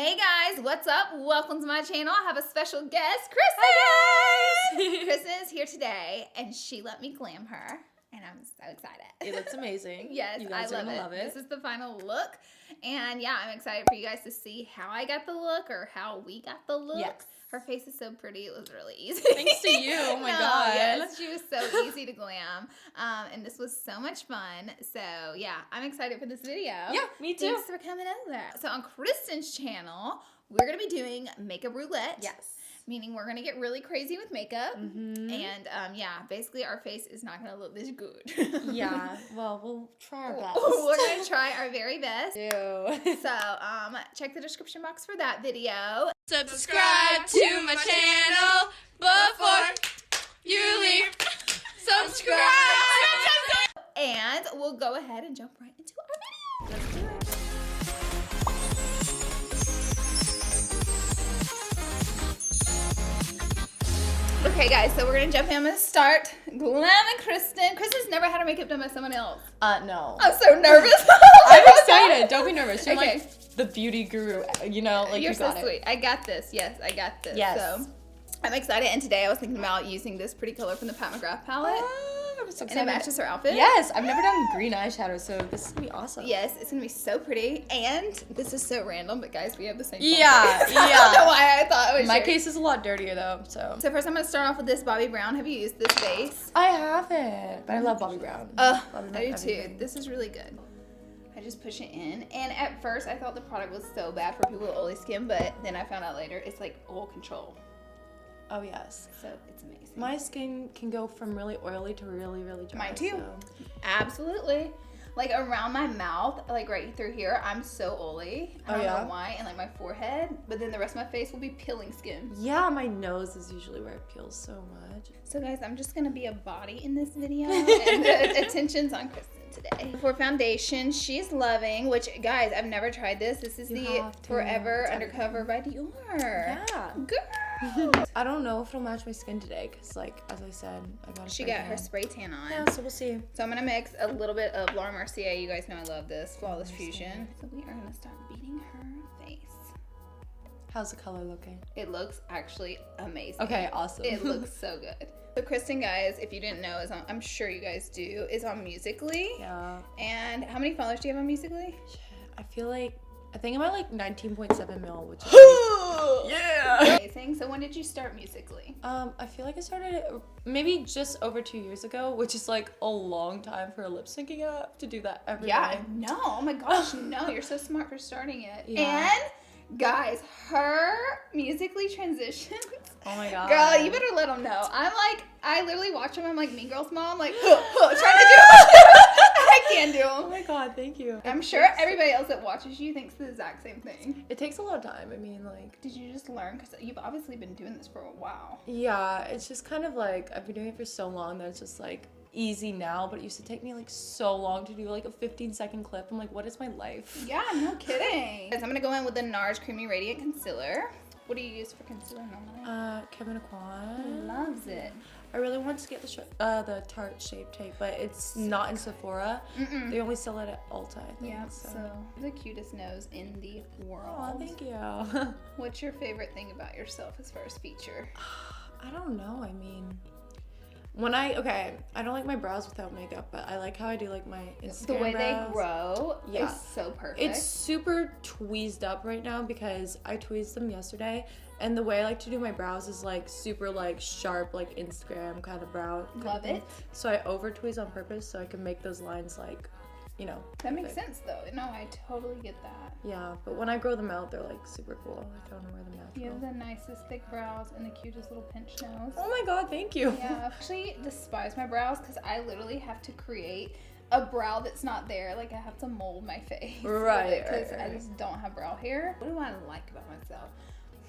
Hey guys, what's up? Welcome to my channel. I have a special guest, Kristen. Hi guys! Kristen is here today, and she let me glam her, and I'm so excited. It looks amazing. Yes, you guys I are gonna love it. This is the final look, and yeah, I'm excited for you guys to see how I got the look or how we got the look. Yes. Her face is so pretty. It was really easy. Thanks to you. Oh my god. Yes, she was so easy to glam. And this was so much fun. So yeah, I'm excited for this video. Yeah, me too. Thanks for coming over. So on Kristen's channel, we're going to be doing makeup roulette. Yes. Meaning we're going to get really crazy with makeup. Mm-hmm. And yeah, basically our face is not going to look this good. Yeah, well, we'll try our best. We're going to try our very best. Ew. So check the description box for that video. Subscribe to my channel before you leave. Subscribe! And we'll go ahead and jump right into our video. Let's do it. Okay, guys, so we're going to jump in. I'm going to start glamming Kristen. Kristen's never had her makeup done by someone else. No. I'm so nervous. I'm excited. Don't be nervous. You're Okay. like the beauty guru, you know, like You're you got so it. sweet. I got this. Yes, I got this. Yes. So I'm excited. And today I was thinking about using this pretty color from the Pat McGrath palette. I'm so And excited. it matches her outfit. Yes, I've never done green eyeshadow, so this is gonna be awesome. Yes, it's gonna be so pretty. And this is so random, but guys, we have the same. Yeah, color. I don't know why I thought it was My yours. case is a lot dirtier though, so. So first, I'm gonna start off with this Bobbi Brown. Have you used this base? I haven't, but I love Bobbi Brown. I Bobbi do too. everything. This is really good. I just push it in, and at first I thought the product was so bad for people with oily skin, but then I found out later it's like oil control. Oh yes. So it's amazing. My skin can go from really oily to really, really dry. Mine too. So. Absolutely. Like around my mouth, like right through here, I'm so oily. I don't know why, and like my forehead, but then the rest of my face will be peeling skin. Yeah, my nose is usually where it peels so much. So guys, I'm just gonna be a body in this video, and the attention's on Kristen today. For foundation, she's loving, which guys, I've never tried this. This is the Forever Undercover by Dior. Yeah. Girl. I don't know if it'll match my skin today, cause like, as I said, I got a She spray got her tan. spray tan on. Yeah, so we'll see. So I'm gonna mix a little bit of Laura Mercier. You guys know I love this Flawless Fusion. So we are gonna start beating her face. How's the color looking? It looks actually amazing. Okay, awesome. It looks so good. So Kristen, guys, if you didn't know, is on, I'm sure you guys do, is on Musical.ly. Yeah. And how many followers do you have on Musical.ly? I feel like, I think I'm at like 19.7 mil, which is like, yeah. Amazing. So when did you start Musical.ly? I feel like I started it maybe just over 2 years ago, which is like a long time for a lip syncing app to do that every day. No. Oh my gosh, no. You're so smart for starting it. Yeah. And guys, her Musical.ly transitions. Oh my god. Girl, you better let them know. I literally watch them. I'm like Mean Girls mom, like trying to do I can't do Oh them. my god, thank you. I'm sure everybody else that watches you thinks the exact same thing. It takes a lot of time. I mean, like. Did you just learn? Because you've obviously been doing this for a while. Yeah, it's just kind of like, I've been doing it for so long that it's just like easy now, but it used to take me like so long to do like a 15-second clip. I'm like, what is my life? Yeah, no kidding. Guys, I'm going to go in with the Nars Creamy Radiant Concealer. What do you use for concealer normally? Kevin Aquan. Loves it. I really want to get the Tarte Shape Tape, but it's not in Sephora. They only sell it at Ulta, I think. Yeah, so the cutest nose in the world. Oh, thank you. What's your favorite thing about yourself as far as feature? I don't know. I mean, I don't like my brows without makeup, but I like how I do like my Instagram The way brows. they grow Yeah. is so perfect. It's super tweezed up right now because I tweezed them yesterday, and the way I like to do my brows is like super like sharp, like Instagram kind of brow. Love it. So I over tweeze on purpose so I can make those lines like, you know. That makes perfect. sense though. No, I totally get that. Yeah, but when I grow them out, they're like super cool. I don't know where them You natural. have the nicest thick brows and the cutest little pinch nose. Oh my god, thank you. Yeah, I actually despise my brows because I literally have to create a brow that's not there. Like I have to mold my face. Right, Because right. I just don't have brow hair. What do I like about myself?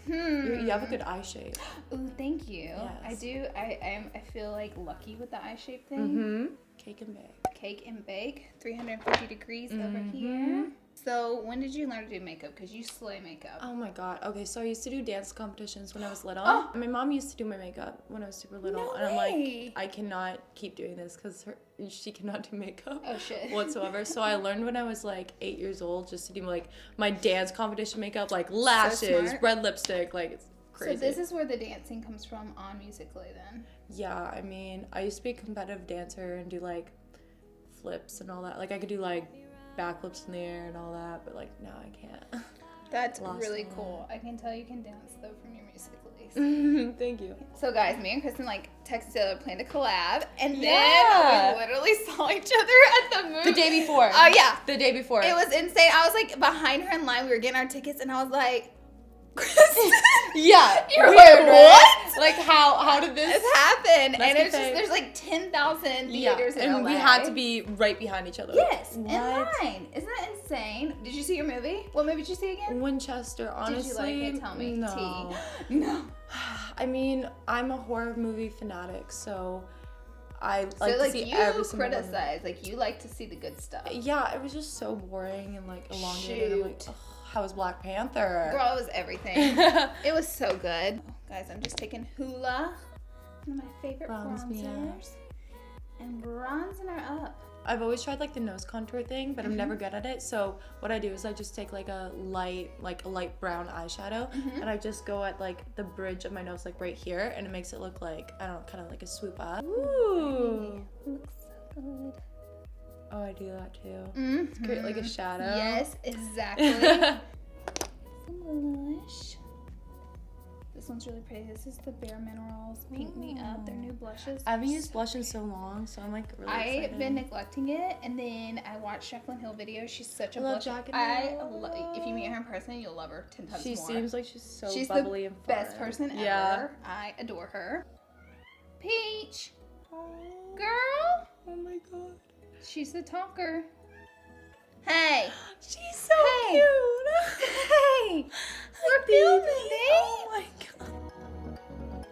You have a good eye shape. Ooh, thank you. Yes. I do. I feel like lucky with the eye shape thing. Cake and bake. Cake and bake, 350 degrees over here. So when did you learn to do makeup? Because you slay makeup. Oh my god. Okay, so I used to do dance competitions when I was little. Oh. My mom used to do my makeup when I was super little. No and I'm way. like, I cannot keep doing this because she cannot do makeup Oh, shit. whatsoever. So I learned when I was like 8 years old just to do like my dance competition makeup, like lashes, smart. red lipstick, like it's crazy. So this is where the dancing comes from on Musical.ly then. Yeah, I mean, I used to be a competitive dancer and do like flips and all that. Like I could do like backflips in the air and all that, but like now I can't. That's Lost really all cool. I can tell you can dance though from your Musical.ly. Thank you. So guys, me and Kristen like texted each other, planned a collab, and Yeah. then we literally saw each other at the movie. The day before. Oh yeah. The day before. It was insane. I was like behind her in line. We were getting our tickets, and I was like, Kristen, Yeah. you're weird, like, right? what? Like how did this This happened, and it's just okay. there's like 10,000 theaters in and LA. we had to be right behind each other. yes in What? line. Isn't that insane? Did you see your movie? What movie did you see again? Winchester, honestly. Did you like it? Tell me. No. Tea. No. I mean, I'm a horror movie fanatic, so I like So to like see you every single one. criticize, like you like to see the good stuff. Yeah, it was just so boring and like elongated. I'm like, Shoot. ugh, how was Black Panther? Girl, it was everything. It was so good. Guys, I'm just taking Hoola, one of my favorite Bronze me up. bronzers, and bronzing her up. I've always tried like the nose contour thing, but I'm never good at it. So what I do is I just take like a light brown eyeshadow, and I just go at like the bridge of my nose, like right here, and it makes it look like, I don't know, kind of like a swoop up. Ooh. Looks so good. Oh, I do that too. Mm-hmm. It's great, like a shadow. Yes, exactly. Some blush. This one's really pretty. This is the Bare Minerals Pink Me Up. Their new blushes. I haven't used blush in so long, so I'm like really excited. I've been neglecting it, and then I watched Jaclyn Hill videos. She's such a I love blush. Jaclyn Hill. If you meet her in person, you'll love her 10 times She more. seems like she's so She's bubbly the and fun. best person ever. Yeah. I adore her. Peach, Oh, girl, oh my god. she's the talker. Hey, She's so Hey. cute. hey, we're filming, babe. Oh my god.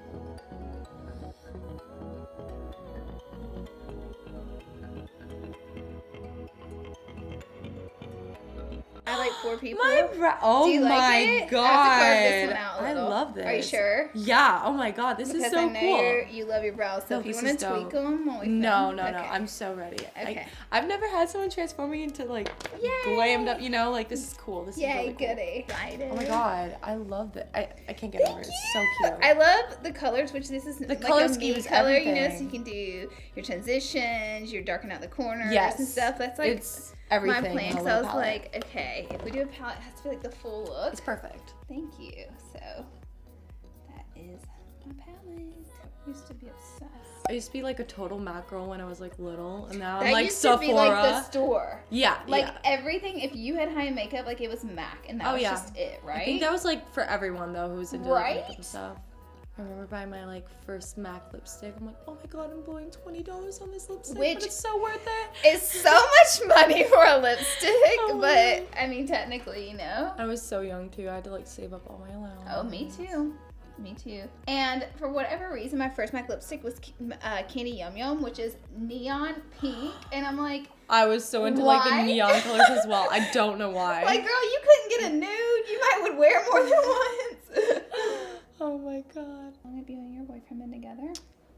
I like 4 people. Oh Do you like my it? god. I have to carve this one out a I little. love this. Are you sure? Yeah. Oh my god. This Because is so I know cool. you love your brows, so No, if you this want is to tweak dope. them, when we No. film. No. Okay. I'm so ready. Okay. I've never had someone transform me into like Yay. glammed up. You know, like this is cool. This is Yay, really cool. goody. Oh my god. I love it. I can't get over it. It's so cute. I love the colors, which this is The like color a scheme me is color, you know, so everything. you can do your transitions, your darken out the corners Yes. and stuff. That's like It's everything. my in plan. a So I little was palette. like, okay, if we do a palette, it has to be like the full look. It's perfect. Thank you. So that is my palette. I used to be obsessed. I used to be like a total MAC girl when I was like little, and now I'm That like used Sephora. to be like the store. Yeah, Like yeah. everything, if you had high makeup, like it was MAC, and that Oh, was yeah. just it, right? I think that was like for everyone though who's into like, makeup Right? and stuff. I remember buying my like first MAC lipstick. I'm like, oh my god, I'm blowing $20 on this lipstick, Which- but it's so worth it. It's so much money for a lipstick, Oh, but I mean, technically, you know. I was so young too. I had to like save up all my allowance. Oh, me too. Me too. And for whatever reason, my first MAC lipstick was Candy Yum Yum, which is neon pink. And I'm like, I was so into like Why? the neon colors as well. I don't know why. girl, you couldn't get a nude. You might would wear more than once. Oh my god. How long have you and your boyfriend been together?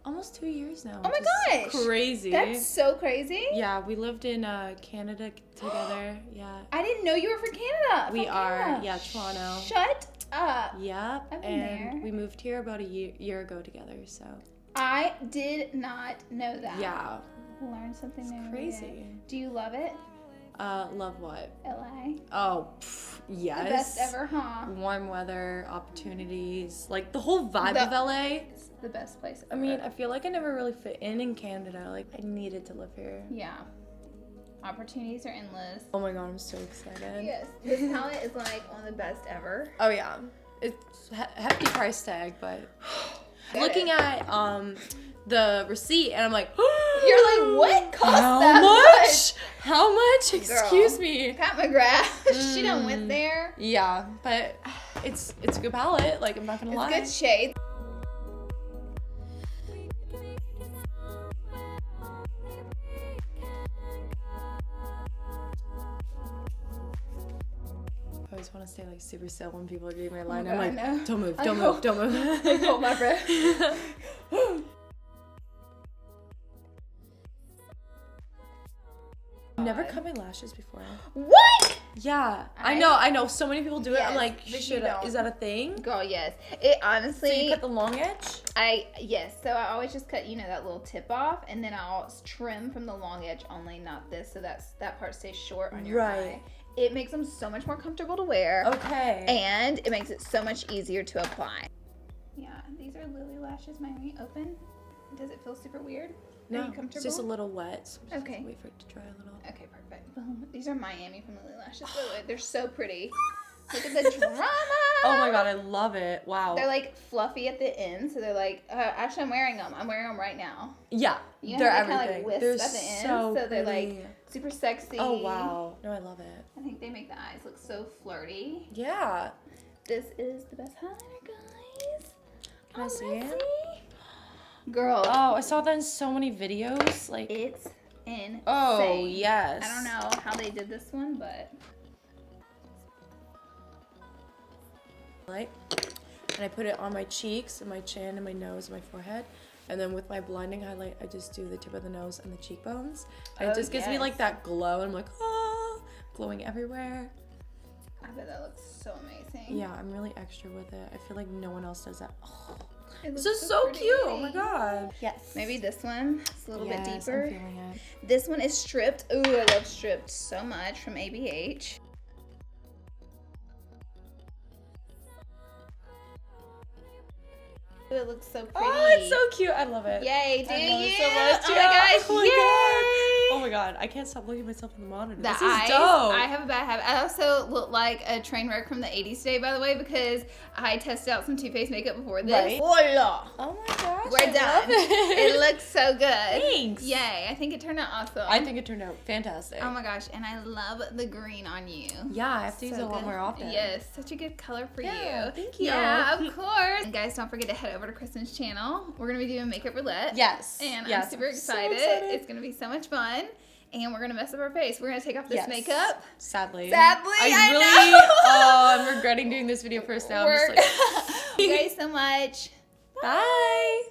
Almost 2 years now. Oh my which is gosh. Crazy. That's so crazy. Yeah, we lived in Canada together. Yeah. I didn't know you were from Canada. We From are. Canada. Yeah, Toronto. Shut up. Yep. I've been And there. we moved here about a year ago together, so. I did not know that. Yeah. Learn something new. every Crazy. day. Do you love it? Love what? LA. Oh, yes. The best ever, huh? Warm weather, opportunities, like the whole vibe The- of LA. It's the best place I ever. mean, I feel like I never really fit in Canada. Like, I needed to live here. Yeah. Opportunities are endless. Oh my god, I'm so excited. Yes. This palette is like one of the best ever. Oh yeah, it's hefty price tag, but Get looking it. at the receipt, and I'm like, You're like, what cost how that much? How much? Girl. Excuse me. Pat McGrath. She done went there. Yeah, but it's a good palette. Like, I'm not gonna It's lie. good shade. want to stay like super still when people are doing my line. God, I'm like, don't move, I don't move, don't move. I hold my breath. Never cut my lashes before. What? Yeah, I know. So many people do it. I'm like, but should I, is that a thing? Girl, yes. It honestly. So you cut the long edge? Yes. So I always just cut, that little tip off, and then I'll trim from the long edge only, not this, so that part stays short on your eye. It makes them so much more comfortable to wear. Okay. And it makes it so much easier to apply. Yeah, these are Lily lashes. Mine open. Does it feel super weird? No, Are you comfortable? it's just a little wet. So I'm just Okay. gonna wait for it to dry a little. Okay, perfect. Boom. These are Miami from Lily Lashes. By the way, they're so pretty. Look at the drama. Oh my god, I love it. Wow. They're like fluffy at the end, so they're like. Actually, I'm wearing them. I'm wearing them right now. Yeah, You know they're how they everything. kind of like They're wisp at the end, so they're pretty. like super sexy. Oh wow. No, I love it. I think they make the eyes look so flirty. Yeah. This is the best highlighter, guys. Can I see it? Girl. Oh, I saw that in so many videos. Like It's insane. Oh yes. I don't know how they did this one, but. Light. And I put it on my cheeks and my chin and my nose and my forehead. And then with my blinding highlight, I just do the tip of the nose and the cheekbones. And it just gives me like that glow. And I'm like, oh, glowing everywhere. I bet that looks so amazing. Yeah, I'm really extra with it. I feel like no one else does that. Oh, This is so cute. Oh my god. Yes. Maybe this one. It's a little bit deeper. I'm feeling it. This one is stripped. Ooh, I love stripped so much from ABH. Ooh, it looks so pretty. Oh, it's so cute. I love it. Yay, do I love you? it so much. Oh Yeah. my gosh, Oh my yay! God. Oh my god. I can't stop looking at myself in the monitor. The This is eyes, dope. I have a bad habit. I also look like a train wreck from the 80s today, by the way, because I tested out some Too Faced makeup before this. Right. Voila! Oh my gosh. We're I done. love It looks so good. Thanks. Yay, I think it turned out awesome. I think it turned out fantastic. Oh my gosh, and I love the green on you. Yeah, I have to use it a lot good. more often. Yes, such a good color for Yeah, you. thank you. Yeah, of course. And guys, don't forget to head over to Kristen's channel. We're going to be doing makeup roulette. Yes. And yes. I'm super so excited. It's going to be so much fun. And we're going to mess up our face. We're going to take off this Yes. makeup. Sadly. Sadly, I really, know. I'm regretting doing this video first now. I'm just like, Thank you guys so much. bye.